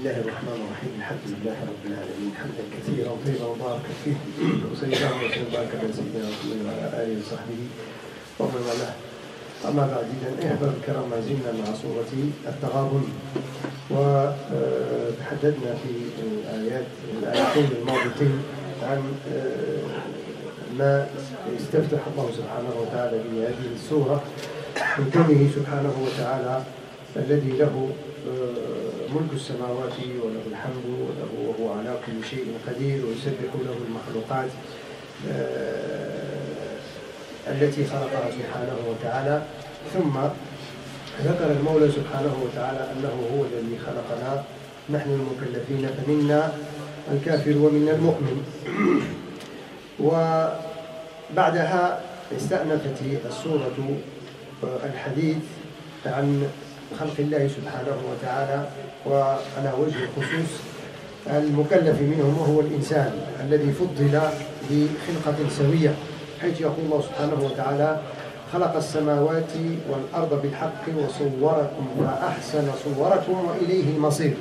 بسم الله الرحمن الرحيم. الحمد لله رب العالمين حمدا كثيرا طيبا مباركا فيه، وصلى الله وسلم وبارك على سيدنا رسول الله وعلى اله وصحبه ومن والاه. اما بعد، اذا احباب الكرام، ما زلنا مع سوره التغابن، وتحدثنا في الايتين الماضيتين عن ما استفتح الله سبحانه وتعالى بهذه السوره من كونه سبحانه وتعالى الذي له ملك السماوات وله الحمد وهو على كل شيء قدير، ويسبح له المخلوقات التي خلقها سبحانه وتعالى. ثم ذكر المولى سبحانه وتعالى أنه هو الذي خلقنا نحن المكلفين، فمنا الكافر ومنا المؤمن. وبعدها استأنفت السورة الحديث عن خلق الله سبحانه وتعالى، وعلى وجه الخصوص المكلف منهم وهو الإنسان الذي فضل بخلقة سوية، حيث يقول الله سبحانه وتعالى: خلق السماوات والأرض بالحق وصوركم فأحسن صوركم وإليه المصير.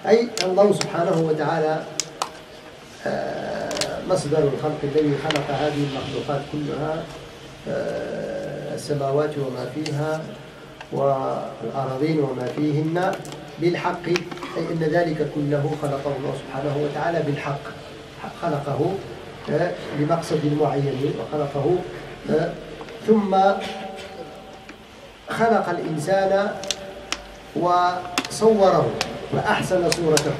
أي الله سبحانه وتعالى مصدر الخلق الذي خلق هذه المخلوقات كلها، السماوات وما فيها والأراضين وما فيهن بالحق، أي أن ذلك كله خلقه الله سبحانه وتعالى بالحق، خلقه لمقصد معين، وخلقه ثم خلق الإنسان وصوره فأحسن صورته.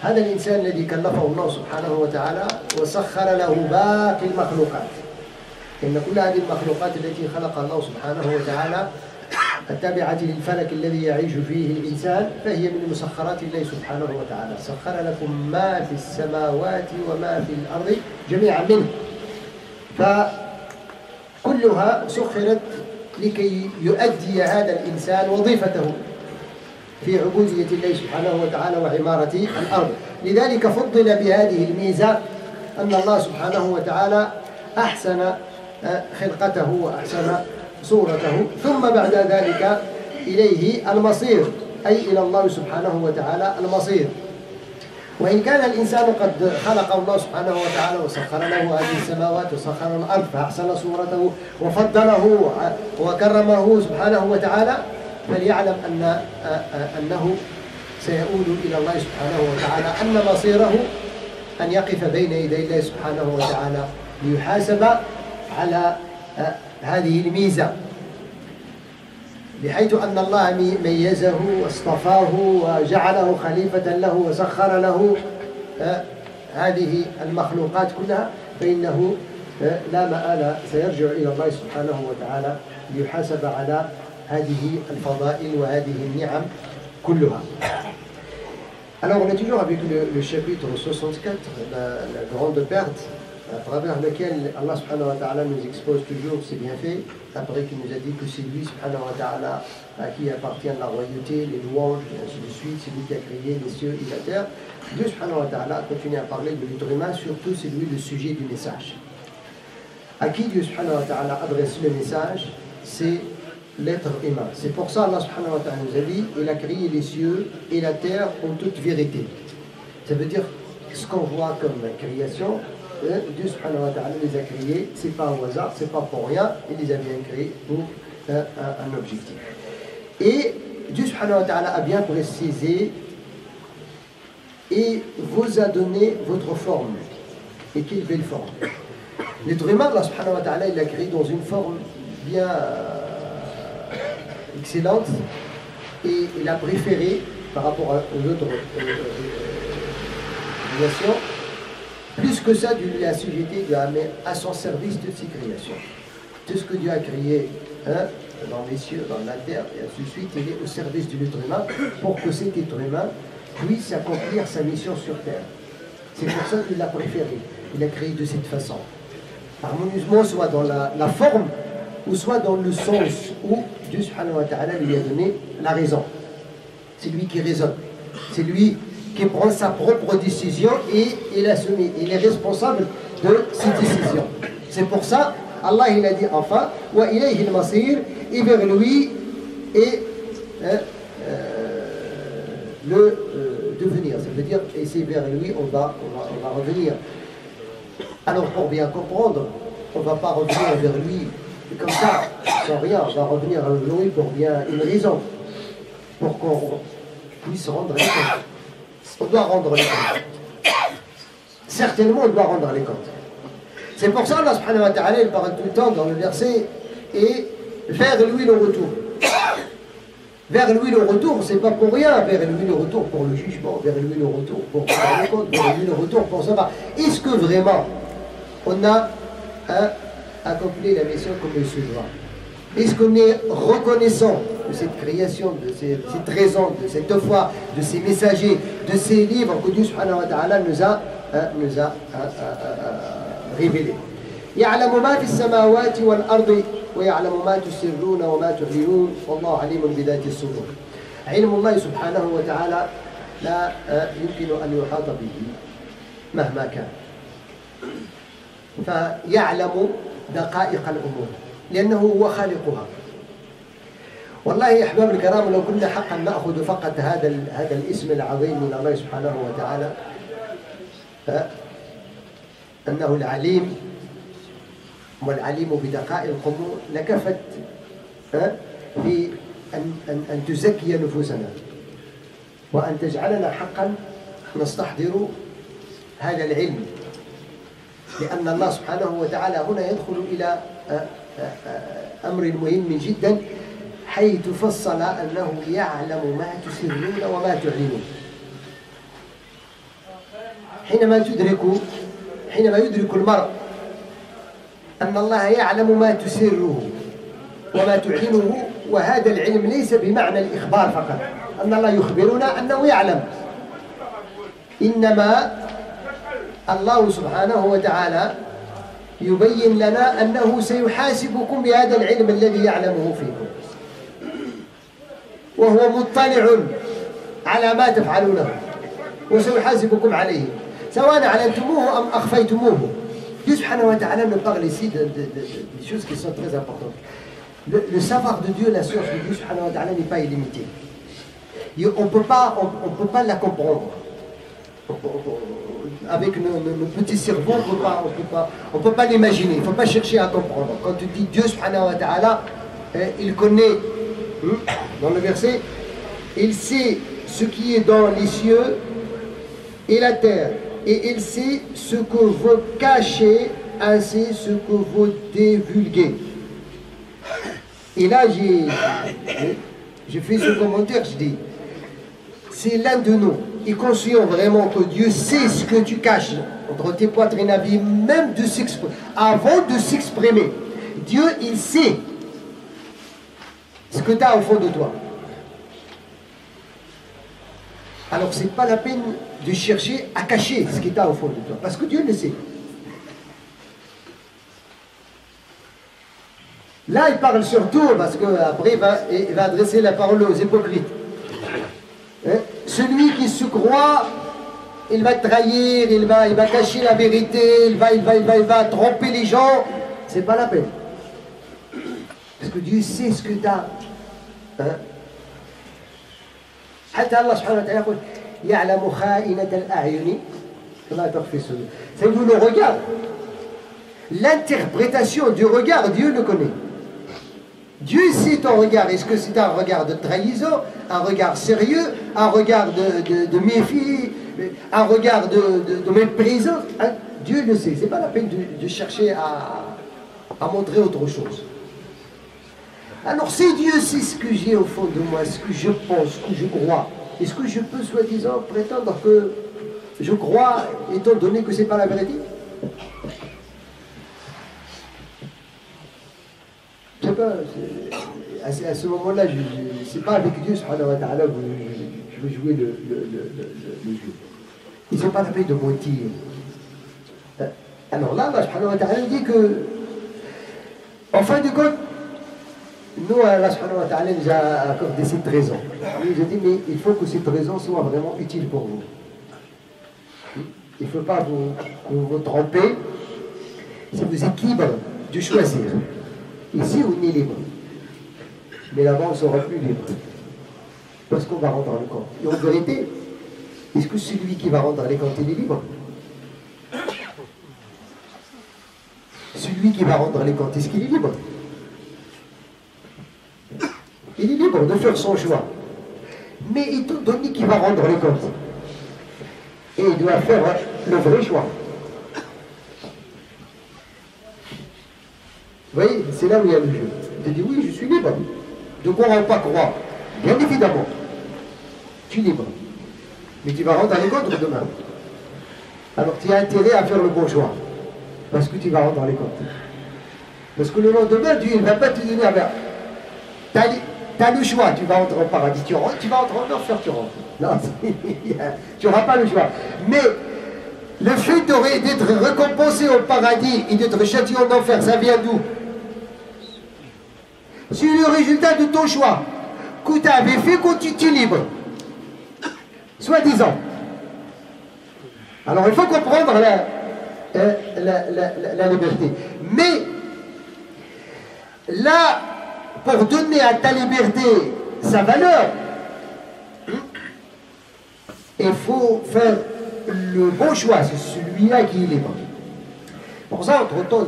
هذا الإنسان الذي كلفه الله سبحانه وتعالى وسخر له باقي المخلوقات، إن كل هذه المخلوقات التي خلقها الله سبحانه وتعالى التابعة للفلك الذي يعيش فيه الإنسان، فهي من مسخرات الله سبحانه وتعالى. سخر لكم ما في السماوات وما في الأرض جميعا منه، فكلها سخرت لكي يؤدي هذا الإنسان وظيفته في عبودية الله سبحانه وتعالى وعمارة الأرض. لذلك فضل بهذه الميزة أن الله سبحانه وتعالى أحسن خلقته وأحسن صورته، ثم بعد ذلك إليه المصير، أي إلى الله سبحانه وتعالى المصير. وإن كان الإنسان قد خلقه الله سبحانه وتعالى وسخر له هذه السماوات وسخر الأرض فأحسن صورته وفضله وكرمه سبحانه وتعالى، فليعلم أنه سيؤول إلى الله سبحانه وتعالى، أن مصيره أن يقف بين يدي الله سبحانه وتعالى ليحاسب على هذه الميزة، بحيث أن الله ميزه واصطفاه وجعله خليفة له وسخر له هذه المخلوقات كلها، فإنه لا مآل سيرجع إلى الله سبحانه وتعالى ليحاسب على هذه الفضائل وهذه النعم كلها. Alors on est toujours avec le chapitre 64, la grande perte, à travers lequel Allah subhanahu wa ta'ala nous expose toujours ses bienfaits, après qu'il nous a dit que c'est lui subhanahu wa ta'ala à qui appartient la royauté, les louanges, et ainsi de suite, c'est lui qui a créé les cieux et la terre. Dieu subhanahu wa ta'ala continue à parler de l'être humain, surtout c'est lui le sujet du message. À qui Dieu subhanahu wa ta'ala adresse le message, c'est l'être humain. C'est pour ça Allah subhanahu wa ta'ala nous a dit: il a créé les cieux et la terre en toute vérité. Ça veut dire ce qu'on voit comme création, Dieu subhanahu wa ta'ala les a créés, c'est pas au hasard, c'est pas pour rien, il les a bien créés pour un objectif. Et Dieu subhanahu wa ta'ala a bien précisé et vous a donné votre forme. Et quelle belle forme! L'être humain, Allah subhanahu wa ta'ala, il l'a créé dans une forme bien excellente, et il a préféré par rapport aux autres créations, plus que ça, Dieu lui a assujetti à son service toutes ses créations. Tout ce que Dieu a créé dans les cieux, dans la terre, et ainsi de suite, il est au service de l'être humain pour que cet être humain puisse accomplir sa mission sur terre. C'est pour ça qu'il l'a préféré. Il a créé de cette façon, harmonieusement, soit dans la forme, ou soit dans le sens où Dieu subhanahu wa ta'ala lui a donné la raison. C'est lui qui raisonne, c'est lui qui prend sa propre décision et il assume, il est responsable de ses décisions. C'est pour ça, Allah il a dit enfin, wa ilayhi al-masir, et vers lui est devenir. Ça veut dire, et c'est vers lui on va revenir. Alors pour bien comprendre, on ne va pas revenir vers lui comme ça, sans rien. On va revenir vers lui pour bien une raison, pour qu'on puisse rendre les comptes. On doit rendre les comptes. Certainement, on doit rendre les comptes. C'est pour ça Allah subhanahu wa ta'ala, il parle tout le temps dans le verset, et vers lui le retour. Vers lui le retour, c'est pas pour rien, vers lui le retour pour le jugement, vers lui le retour pour rendre les comptes, vers lui le retour pour savoir. Est-ce que vraiment on a accompli la mission comme il se doit? Est-ce qu'on est reconnaissant de cette création, de cette raison, de cette foi, de ces messagers, de ces livres que Dieu subhanahu wa ta'ala nous a révélés? يعلم ما في السماوات والأرض ويعلم ما تسرون وما تعلنون والله عليم بذات الصدور. علم الله سبحانه وتعالى لا يمكن أن يحاط به مهما كان. فيعلم دقائق الأمور لأنه هو خالقها. والله يا أحباب الكرام لو كنا حقا نأخذ فقط هذا الاسم العظيم من الله سبحانه وتعالى أنه العليم والعليم بدقائق الأمور لكفت في أن تزكي نفوسنا وأن تجعلنا حقا نستحضر هذا العلم، لأن الله سبحانه وتعالى هنا يدخل إلى أمر مهم جدا حيث فصل أنه يعلم ما تسرون وما تعلنون. حينما يدرك المرء أن الله يعلم ما تسره وما تعلنه، وهذا العلم ليس بمعنى الإخبار فقط، أن الله يخبرنا أنه يعلم، إنما الله سبحانه وتعالى يبين لنا أنه سيحاسبكم بهذا العلم الذي يعلمه فيكم، وهو مطلع على ما تفعلونه وسيحاسبكم عليه سواء علمتموه أم أخفيتموه. Dieu subhanahu wa ta'ala nous parle ici de choses qui sont très importantes. Le savoir de Dieu, la science de Dieu subhanahu wa ta'ala n'est pas illimitée. On peut pas la comprendre. Avec nos petits cerveaux, on peut pas l'imaginer. Il ne faut pas chercher à comprendre. Quand tu dis Dieu subhanahu wa ta'ala, il connaît, dans le verset, il sait ce qui est dans les cieux et la terre. Et il sait ce que vous cachez, ainsi ce que vous divulguez. Et là, j'ai fait ce commentaire, je dis, c'est l'un de nous, est conscient vraiment que Dieu sait ce que tu caches entre tes poitrines à vie, même de s'exprimer. Avant de s'exprimer, Dieu, il sait ce que tu as au fond de toi. Alors, ce n'est pas la peine de chercher à cacher ce qui est au fond de toi, parce que Dieu le sait. Là, il parle surtout, parce qu'après, il va adresser la parole aux hypocrites. Celui qui se croit, il va trahir, il va cacher la vérité, il va tromper les gens. Ce n'est pas la peine. Parce que Dieu sait ce que tu as. حتى الله سبحانه وتعالى يقول يعلم خائنة الأعين فلا تخفي الصدور. C'est nous le regard. L'interprétation du regard, Dieu le connaît. Dieu sait ton regard. Est-ce que c'est un regard de trahison, un regard sérieux, un regard de méfie, un regard de méprisant? Dieu le sait. C'est pas la peine de chercher à montrer autre chose. Alors si Dieu sait ce que j'ai au fond de moi, ce que je pense, ce que je crois, est-ce que je peux soi-disant prétendre que je crois étant donné que ce n'est pas la vérité? Je sais pas, à ce moment-là, c'est pas avec Dieu subhanahu wa ta'ala que je veux jouer le jeu. Ils n'ont pas la peine de mentir. Alors là, Allah subhanahu wa ta'ala dit que, en fin de compte, nous, Allah subhanahu wa ta'ala nous a accordé cette raison. Il nous a dit, mais il faut que cette raison soit vraiment utile pour vous. Il ne faut pas vous tromper. Ça vous est libre de choisir. Ici, on est libre. Mais là-bas, on ne sera plus libre. Parce qu'on va rendre le compte. Et en vérité, est-ce que celui qui va rendre les comptes, il est libre? Celui qui va rendre les comptes, est-ce qu'il est libre? Il est libre de faire son choix. Mais étant donné qu'il va rendre les comptes, et il doit faire le vrai choix. Vous voyez, c'est là où il y a le jeu. Il dit oui, je suis libre. De croire ou pas croire. Bien évidemment, tu es libre. Mais tu vas rendre les comptes demain. Alors tu as intérêt à faire le bon choix. Parce que tu vas rendre les comptes. Parce que le lendemain, Dieu ne va pas te donner à faire. Tu as le choix, tu vas rentrer au paradis, tu vas rentrer en enfer, tu rentres. Non, tu n'auras pas le choix. Mais le fait d'être récompensé au paradis et d'être châtié en enfer, ça vient d'où? C'est le résultat de ton choix que tu avais fait quand tu étais libre. Soi-disant. Alors il faut comprendre la liberté. Mais là, pour donner à ta liberté sa valeur, il faut faire le bon choix, c'est celui-là qui est libre. Pour ça, entre-temps,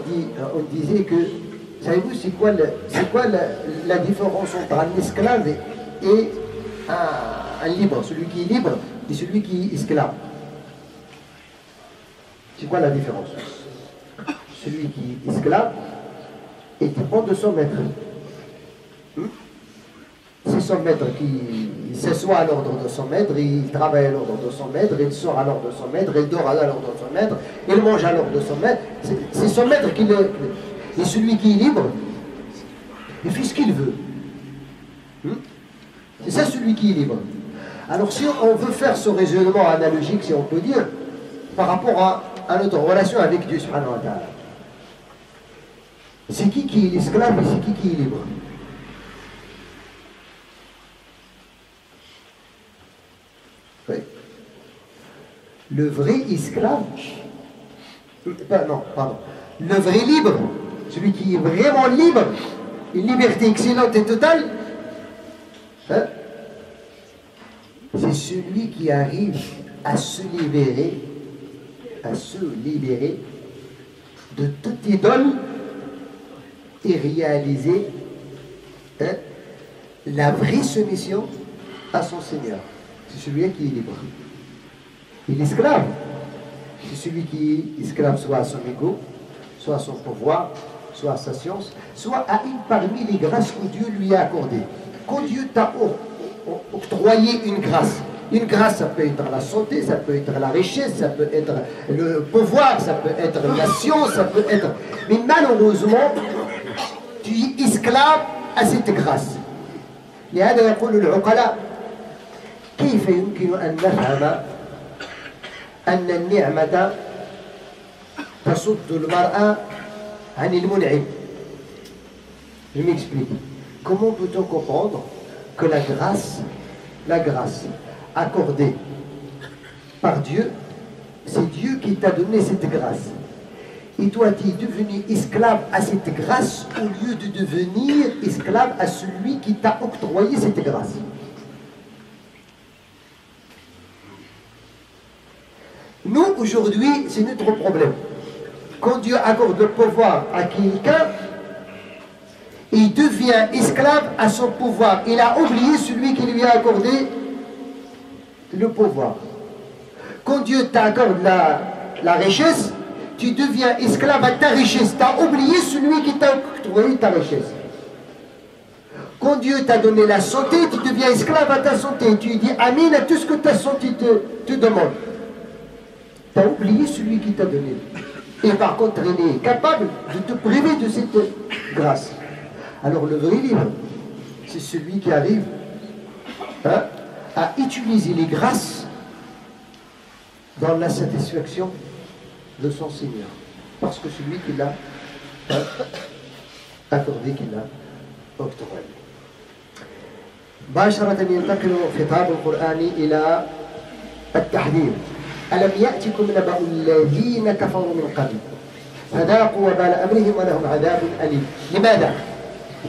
on disait que, savez-vous, c'est quoi la différence entre un esclave et un libre, celui qui est libre et celui qui est esclave? C'est quoi la différence? Celui qui est esclave est dépend de son maître. C'est son maître qui s'assoit à l'ordre de son maître, il travaille à l'ordre de son maître, il sort à l'ordre de son maître, il dort à l'ordre de son maître, il mange à l'ordre de son maître. C'est son maître qui le... Et celui qui est libre, il fait ce qu'il veut. C'est ça celui qui est libre. Alors si on veut faire ce raisonnement analogique, si on peut dire, par rapport à notre relation avec Dieu subhanahu wa ta'ala, c'est qui est l'esclave et c'est qui est libre? Oui. Le vrai esclave, non, pardon, le vrai libre, celui qui est vraiment libre, une liberté excellente et totale, hein, c'est celui qui arrive à se libérer de toute idole et réaliser la vraie soumission à son Seigneur. C'est celui qui est libre. Et l'esclave, c'est celui qui est esclave soit à son ego, soit à son pouvoir, soit à sa science, soit à une parmi les grâces que Dieu lui a accordées. Quand Dieu t'a octroyé une grâce, ça peut être la santé, ça peut être la richesse, ça peut être le pouvoir, ça peut être la science, ça peut être... Mais malheureusement, tu es esclave à cette grâce. لهذا يقول العقلاء كيف يمكن أن نفهم أن النعمة تصد المرأة عن المنعم. Je m'explique. Comment peut-on comprendre que la grâce accordée par Dieu, c'est Dieu qui t'a donné cette grâce. Et toi, tu es devenu esclave à cette grâce au lieu de devenir esclave à celui qui t'a octroyé cette grâce. Nous, aujourd'hui, c'est notre problème. Quand Dieu accorde le pouvoir à quelqu'un, il devient esclave à son pouvoir. Il a oublié celui qui lui a accordé le pouvoir. Quand Dieu t'accorde la richesse, tu deviens esclave à ta richesse. Tu as oublié celui qui t'a octroyé ta richesse. Quand Dieu t'a donné la santé, tu deviens esclave à ta santé. Tu dis amin à tout ce que ta santé te demande. Tu as oublié celui qui t'a donné. Et par contre, il est capable de te priver de cette grâce. Alors le vrai libre, c'est celui qui arrive à utiliser les grâces dans la satisfaction de son Seigneur. Parce que celui qui l'a accordé, qui l'a octroyé. مباشرة ينتقل خطاب القرآن إلى التحذير. ألم يأتكم نبأ الذين كفروا من قبل فذاقوا وبال أمرهم ولهم عذاب أليم. لماذا؟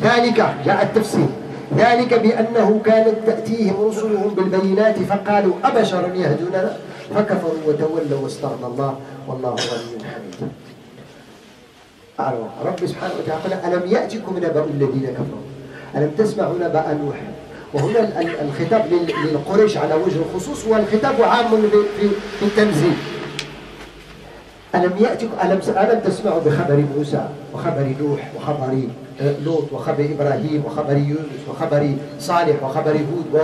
ذلك جاء التفسير ذلك بأنه كانت تأتيهم رسلهم بالبينات فقالوا أبشر يهدوننا فكفروا وتولوا واستغنى الله والله غني حميد. رب سبحانه وتعالى قال ألم يأتكم نبأ الذين كفروا ألم تسمعوا نبأ نوح. وهنا الخطاب للقريش على وجه الخصوص والخطاب عام في التنزيل. ألم يأتكم ألم تسمعوا بخبر موسى وخبر نوح وخبر لوط وخبر إبراهيم وخبر يونس وخبر صالح وخبر هود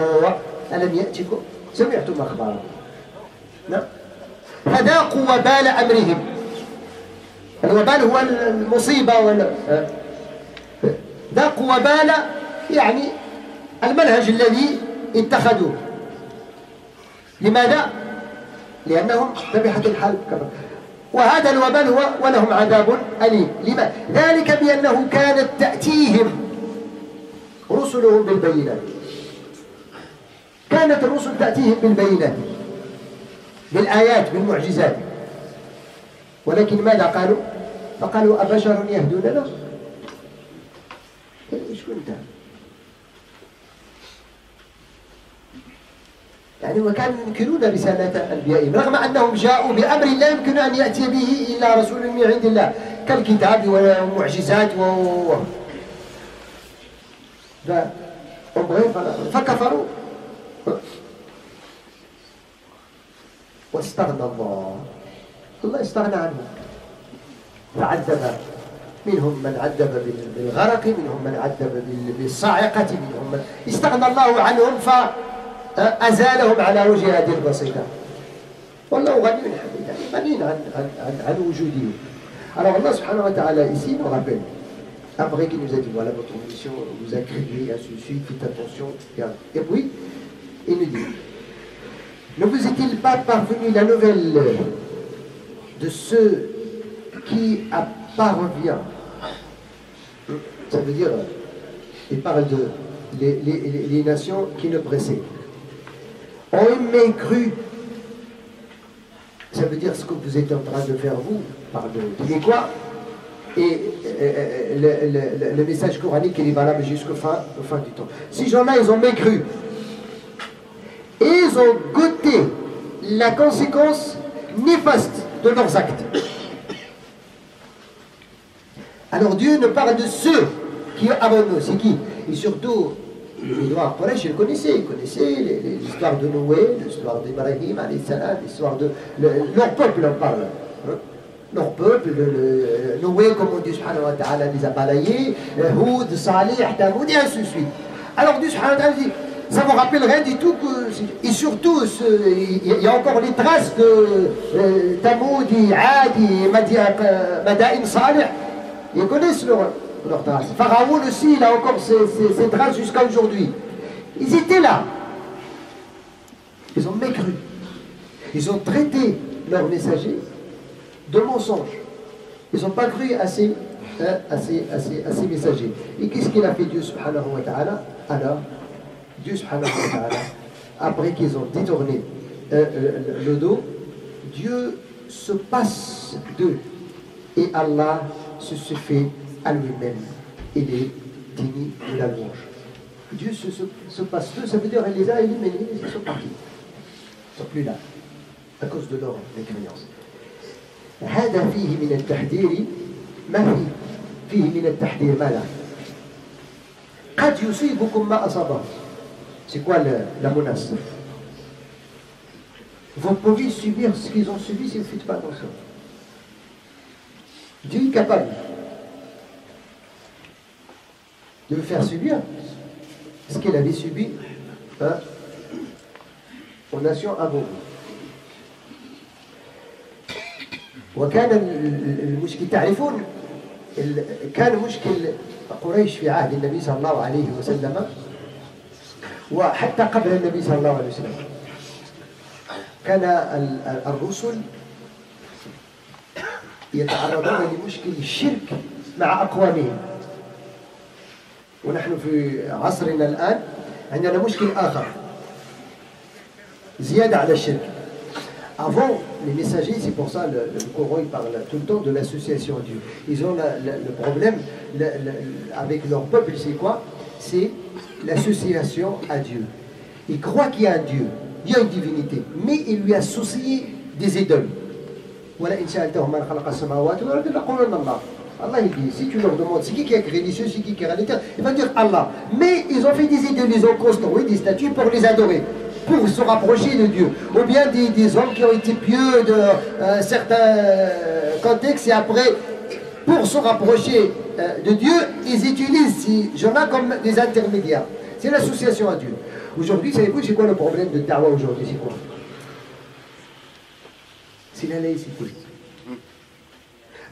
ألم يأتكم سمعتم أخبارهم. نعم. فذاقوا وبال أمرهم. الوبال هو المصيبة ذاقوا وبال يعني المنهج الذي اتخذوه. لماذا؟ لأنهم طبيعة الحال كفروا. وهذا الوبال هو ولهم عذاب أليم. لما؟ ذلك بأنه كانت تأتيهم رسلهم بالبينات. كانت الرسل تأتيهم بالبينات بالآيات بالمعجزات، ولكن ماذا قالوا؟ فقالوا أبشر يهدوننا؟ ايش كنت؟ يعني وكانوا ينكرون رسالة أنبيائهم رغم أنهم جاءوا بأمر لا يمكن أن يأتي به إلا رسول من عند الله كالكتاب والمعجزات فكفروا واستغنى الله. الله استغنى عنهم فعذب. منهم من عذب بالغرق، منهم من عذب بالصاعقة، منهم من استغنى الله عنهم فأزالهم على وجه هذه البسيطة. والله غني حميد، يعني غني عن وجوده. Alors Allah subhanahu wa ta'ala ici nous rappelle, après qu'il nous a dit voilà votre mission, on vous a créé, ainsi de suite, faites attention, et puis il nous dit ne vous est-il pas parvenu la nouvelle de ceux qui apparvient? Ça veut dire, il parle de les nations qui le précèdent. Ont aimé cru. Ça veut dire ce que vous êtes en train de faire vous, par de quoi. Et le message coranique il est valable jusqu'au fin du temps. Ces gens-là, ils ont mécru. Et ils ont goûté la conséquence néfaste de leurs actes. Alors Dieu nous parle de ceux qui abandonnent. C'est qui? Et surtout, les noirs Quraysh, ils connaissaient l'histoire de Noé, l'histoire d'Ibrahim, l'histoire de leur peuple, on parle. Leur peuple, Noé, comme on dit, subhanahu wa ta'ala, les a balayés, Houd, Salih, Tamoud, et ainsi de suite. Alors Dieu subhanahu wa ta'ala dit, ça ne vous rappelle rien du tout que, et surtout, il y a encore les traces de Tamoud, Ad, Madain, Salih, ils connaissent leurs traces. Pharaon aussi, il a encore ses traces jusqu'à aujourd'hui. Ils étaient là. Ils ont mécru. Ils ont traité leurs messagers de mensonges. Ils n'ont pas cru à ces messagers. Et qu'est-ce qu'il a fait Dieu subhanahu wa ta'ala? Alors, Dieu subhanahu wa ta'ala, après qu'ils ont détourné le dos, Dieu se passe d'eux. Et Allah se fait à lui-même. Il est digne de la louange. Dieu se passe d'eux, ça veut dire qu'il les a éliminés, ils sont partis. Ils ne sont plus là, à cause de leur mécréance. هذا فيه من التحذير ما فيه من التحذير ماذا؟ قد يصيبكم ما أصابهم. C'est quoi la menace? Vous pouvez subir ce qu'ils ont subi si vous ne faites pas attention. Dieu est capable de vous faire subir ce qu'il avait subi aux nations avant vous. وكان المشكل تعرفون كان مشكل قريش في عهد النبي صلى الله عليه وسلم وحتى قبل النبي صلى الله عليه وسلم كان الرسل يتعرضون لمشكل الشرك مع أقوامهم. ونحن في عصرنا الآن عندنا مشكل آخر زيادة على الشرك. Avant, les messagers, c'est pour ça le Coran il parle tout le temps de l'association à Dieu. Ils ont le problème avec leur peuple, c'est quoi? c'est l'association à Dieu. Il croit qu'il y a un Dieu, il y a une divinité, mais il lui associe des idoles. Voilà, Allah il dit, si tu leur demandes c'est qui a créé les cieux, c'est qui a créé les terres, il va dire Allah. Mais ils ont fait des idoles, ils ont construit des statues pour les adorer, pour se rapprocher de Dieu. Ou bien des hommes qui ont été pieux de certains contextes et après, pour se rapprocher de Dieu, ils utilisent ces gens-là comme des intermédiaires. C'est l'association à Dieu. Aujourd'hui, savez-vous, c'est quoi le problème de Dawa aujourd'hui? C'est quoi? C'est la laïcité.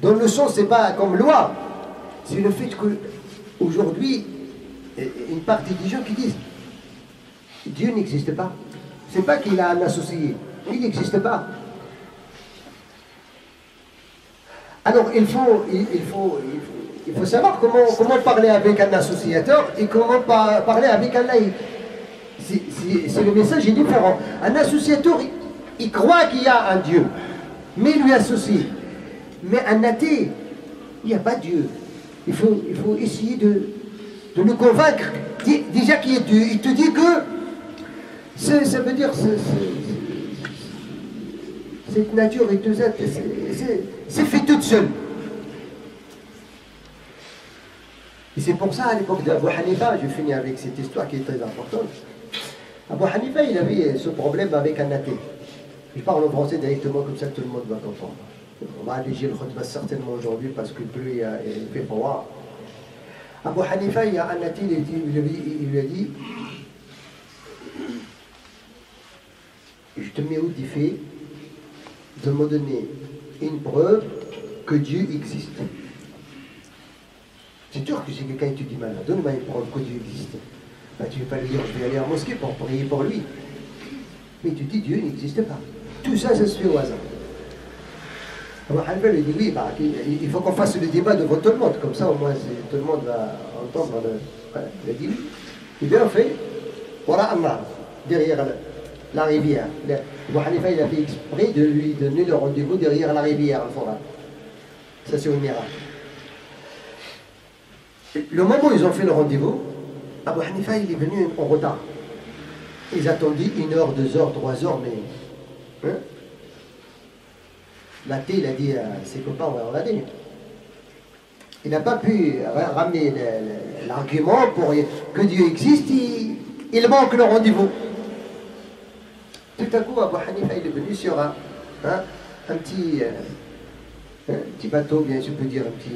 Dans le sens, c'est pas comme loi, c'est le fait qu'aujourd'hui, une partie des gens qui disent Dieu n'existe pas. C'est pas qu'il a un associé, il n'existe pas. Alors il faut savoir comment parler avec un associateur et comment parler avec un laïc. C'est le message est différent. Un associateur, il croit qu'il y a un Dieu, mais il lui associe. Mais un athée, il n'y a pas Dieu. Il faut essayer de le convaincre. Déjà qu'il y a Dieu, il te dit que ça veut dire cette nature et tout ça, c'est fait toute seule. Et c'est pour ça, à l'époque d'Abu Hanifa, je finis avec cette histoire qui est très importante. Abu Hanifa, il avait ce problème avec un athée. Je parle en français directement, comme ça tout le monde va comprendre. On va alléger le khutbah certainement aujourd'hui parce qu'il pleut et il fait froid. Abu Hanifa, il y a un athée, il lui a dit je te mets au défi de me donner une preuve que Dieu existe. C'est sûr que si quelqu'un te dit mal, donne-moi une preuve que Dieu existe. Ben, tu ne vas pas lui dire je vais aller à la mosquée pour prier pour lui. Mais tu dis Dieu n'existe pas. Tout ça, ça se fait au hasard. Abu Hanifa lui dit oui, bah, il faut qu'on fasse le débat devant tout le monde, comme ça au moins tout le monde va entendre il a dit oui. Et bien on fait, voilà Ammar, derrière la rivière. Abu Hanifa il a fait exprès de lui donner le rendez-vous derrière la rivière, le Forat. Ça c'est au miracle. Le moment où ils ont fait le rendez-vous, Abu Hanifa il est venu en retard. Ils attendaient 1 heure, 2 heures, 3 heures, mais... Hein? L'athée, il a dit à ses copains, on va regarder. Il n'a pas pu ramener l'argument pour que Dieu existe, il manque le rendez-vous. Tout à coup, Abu Hanifa, il est venu sur un petit bateau, bien je peux dire, un petit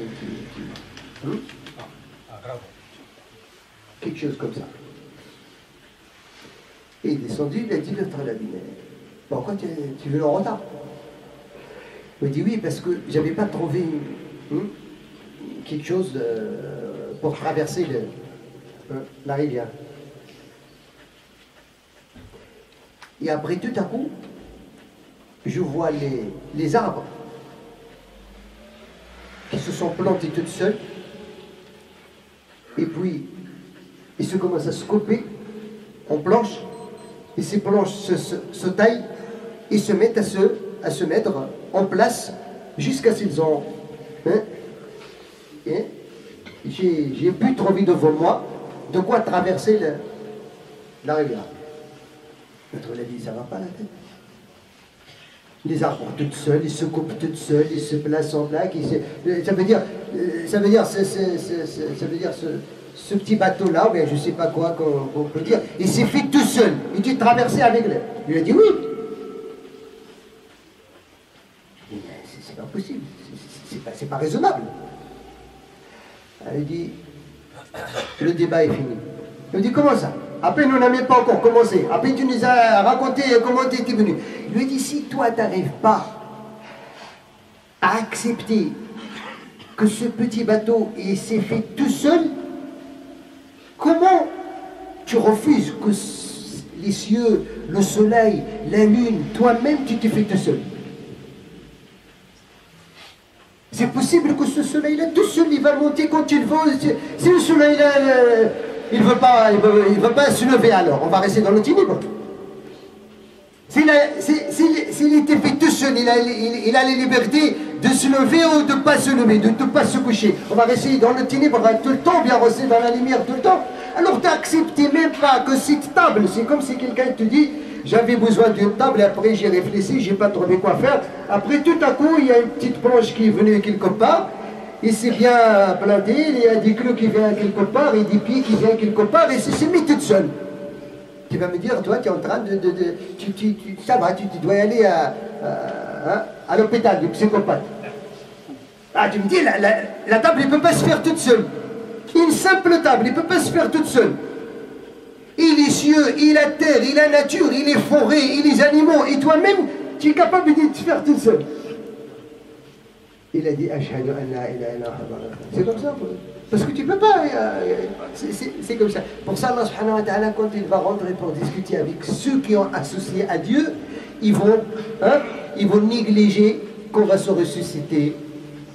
quelque chose comme ça. Et il est descendu, il a dit l'autre, il a dit, mais pourquoi tu veux le retard? Il m'a dit oui, parce que j'avais pas trouvé quelque chose pour traverser la rivière. Et après, tout à coup, je vois les arbres qui se sont plantés toutes seuls, et puis ils se commencent à se couper en planches, et ces planches se taillent et se mettent à se mettre en place jusqu'à ce qu'ils ont... J'ai pu trouver devant moi de quoi traverser la rivière. L'autre l'a dit, ça va pas la tête. Les arbres toutes seuls, ils se coupent toutes seuls, ils se placent en plaque. Ça veut dire ce petit bateau-là, ou je ne sais pas quoi qu'on peut dire, il s'est fait tout seul. Et tu traversais avec l'air. Il lui a dit oui. C'est pas possible, c'est pas raisonnable. Elle dit, le débat est fini. Il dit, comment ça? Après, nous n'avons pas encore commencé. Après, tu nous as raconté comment tu étais venu. Il lui dit, si toi, tu n'arrives pas à accepter que ce petit bateau s'est fait tout seul, comment tu refuses que les cieux, le soleil, la lune, toi-même, tu t'es fait tout seul? C'est possible que ce soleil-là, tout seul, il va monter quand il veut. Si le soleil-là, il veut pas se lever alors, on va rester dans le ténèbre. S'il était fait tout seul, il a les libertés de se lever ou de ne pas se lever, de ne pas se coucher. On va rester dans le ténèbre tout le temps, bien rester dans la lumière tout le temps. Alors tu n'acceptes même pas que cette table, c'est comme si quelqu'un te dit j'avais besoin d'une table et après j'ai réfléchi, j'ai pas trouvé quoi faire. Après tout à coup, il y a une petite planche qui est venue quelque part, il s'est bien planté, il y a des clous qui viennent quelque part et des pieds qui viennent quelque part et c'est mis toute seule. Tu vas me dire, toi, tu es en train ça va, tu dois aller à l'hôpital du psychopathe. Ah, tu me dis, la table, elle ne peut pas se faire toute seule. Une simple table, elle ne peut pas se faire toute seule. Et les cieux, et la terre, et la nature, et les forêts, et les animaux, et toi-même, tu es capable de te faire toute seule. Il a dit, Ashhadu an la ilaha illallah. C'est comme ça. Parce que tu ne peux pas. C'est comme ça. Pour ça, Allah subhanahu wa ta'ala, quand il va rentrer pour discuter avec ceux qui ont associé à Dieu, ils vont négliger qu'on va se ressusciter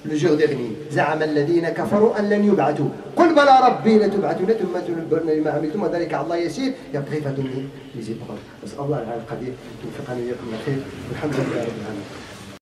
le jour dernier. زعم الذين كفروا أن لن يبعثوا قل بلى ربي لتبعثون ثم تنبؤون بما عملتم وذلك على الله يسير يبقى فدني les épreuves. بس الله العلي القدير يوفقنا وإياكم الخير والحمد لله رب العالمين.